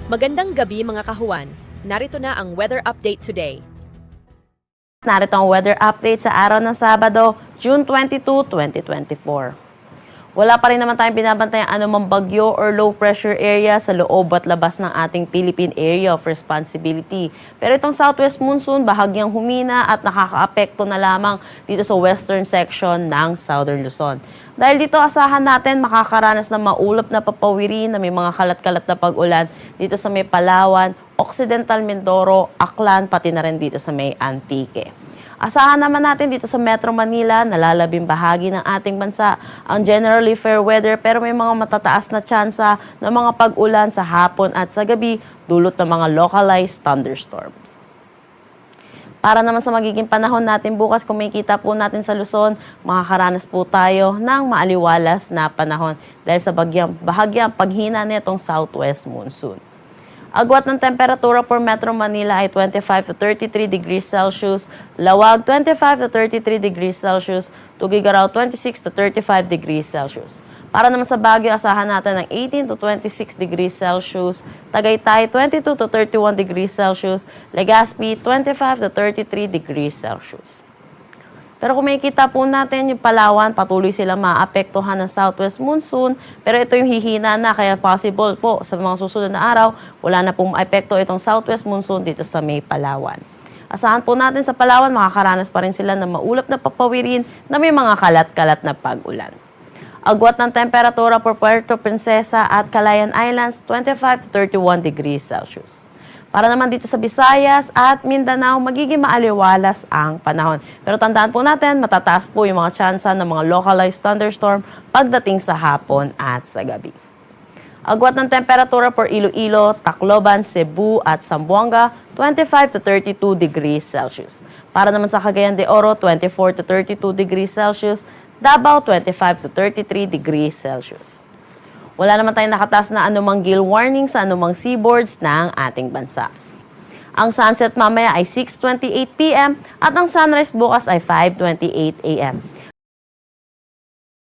Magandang gabi mga kahuwan. Narito na ang weather update today. Narito ang weather update sa araw ng Sabado, June 22, 2024. Wala pa rin naman tayong binabantayang anumang bagyo or low pressure area sa loob at labas ng ating Philippine Area of Responsibility. Pero itong southwest monsoon bahagyang humina at nakakaapekto na lamang dito sa western section ng Southern Luzon. Dahil dito asahan natin makakaranas ng maulap na papawirin na may mga kalat-kalat na pag-ulan dito sa may Palawan, Occidental Mindoro, Aklan, pati na rin dito sa may Antique. Asahan naman natin dito sa Metro Manila, nalalabing bahagi ng ating bansa ang generally fair weather pero may mga matataas na tsansa ng mga pag-ulan sa hapon at sa gabi dulot ng mga localized thunderstorms. Para naman sa magiging panahon natin bukas, kung makikita po natin sa Luzon, makakaranas po tayo ng maaliwalas na panahon dahil sa bahagyang paghina nitong southwest monsoon. Agwat ng temperatura for Metro Manila ay 25 to 33 degrees Celsius, Lawag 25 to 33 degrees Celsius, Tugigaraw 26 to 35 degrees Celsius. Para naman sa Baguio, asahan natin ng 18 to 26 degrees Celsius, Tagaytay 22 to 31 degrees Celsius, Legazpi 25 to 33 degrees Celsius. Pero kung makikita po natin yung Palawan, patuloy silang maapektuhan ng southwest monsoon. Pero ito yung hihina na, kaya possible po sa mga susunod na araw, wala na pong maapekto itong southwest monsoon dito sa may Palawan. Asahan po natin sa Palawan, makakaranas pa rin sila ng maulap na papawirin na may mga kalat-kalat na pag-ulan. Agwat ng temperatura for Puerto Princesa at Calayan Islands, 25 to 31 degrees Celsius. Para naman dito sa Visayas at Mindanao, magiging maaliwalas ang panahon. Pero tandaan po natin, matataas po yung mga tsansa ng mga localized thunderstorm pagdating sa hapon at sa gabi. Agwat ng temperatura for Iloilo, Tacloban, Cebu at Zamboanga, 25 to 32 degrees Celsius. Para naman sa Cagayan de Oro, 24 to 32 degrees Celsius. Davao, 25 to 33 degrees Celsius. Wala naman tayong nakataas na anumang gale warning sa anumang seaboards ng ating bansa. Ang sunset mamaya ay 6:28 p.m. at ang sunrise bukas ay 5:28 a.m.